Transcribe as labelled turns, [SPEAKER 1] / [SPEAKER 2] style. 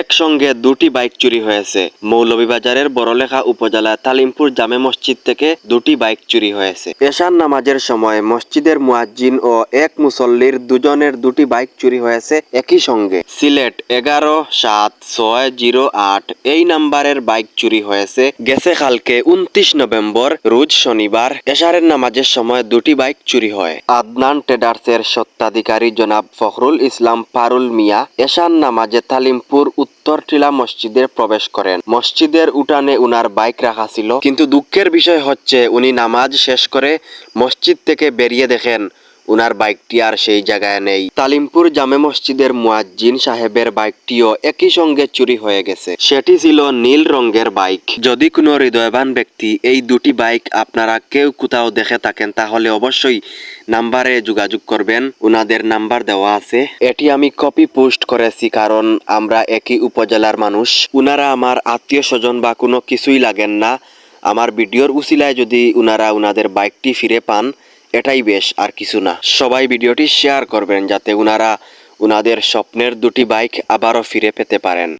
[SPEAKER 1] একসঙ্গে দুটি বাইক চুরি হয়েছে। মৌলভীবাজারের বড়লেখা উপজেলা তালিমপুর জামে মসজিদ থেকে দুটি বাইক চুরি হয়েছে। এশার নামাজের সময় মসজিদের মুয়াজ্জিন ও এক মুসল্লির দুজনের দুটি বাইক চুরি হয়েছে একই সঙ্গে। সিলেট 11-7-6-0-8 এই নাম্বারের বাইক চুরি হয়েছে গেছে কালকে 29 নভেম্বর রোজ শনিবার এশারের নামাজের সময় দুটি বাইক চুরি হয়। আদনান ট্রেডার্সের স্বত্বাধিকারী জনাব ফখরুল ইসলাম পারুল মিয়া এশার নামাজে তালিমপুর উত্তর টিলা মসজিদে প্রবেশ করেন। মসজিদের উঠানে উনার বাইক রাখা ছিল, কিন্তু দুঃখের বিষয় হচ্ছে উনি নামাজ শেষ করে মসজিদ থেকে বেরিয়ে দেখেন উনার বাইকটি আর সেই জায়গায় নেই। তালিমপুর জামে মসজিদের মুয়াজ্জিন সাহেবের বাইকটিও একই সঙ্গে চুরি হয়ে গেছে। সেটি ছিল নীল রঙের বাইক। যদি কোনো হৃদয়বান ব্যক্তি এই দুটি বাইক আপনারা কেউ কোথাও দেখে থাকেন তাহলে অবশ্যই নাম্বারে যোগাযোগ করবেন, উনাদের নাম্বার দেওয়া আছে। এটি আমি কপি পোস্ট করেছি কারণ আমরা একই উপজেলার মানুষ। উনারা আমার আত্মীয় স্বজন বা কোনো কিছুই লাগেন না। আমার ভিডিওর উসিলায় যদি উনারা উনাদের বাইকটি ফিরে পান এটাই বেশ, আর কিছু না। সবাই ভিডিওটি শেয়ার করবেন যাতে উনারা উনাদের স্বপ্নের দুটি বাইক আবারও ফিরে পেতে পারেন।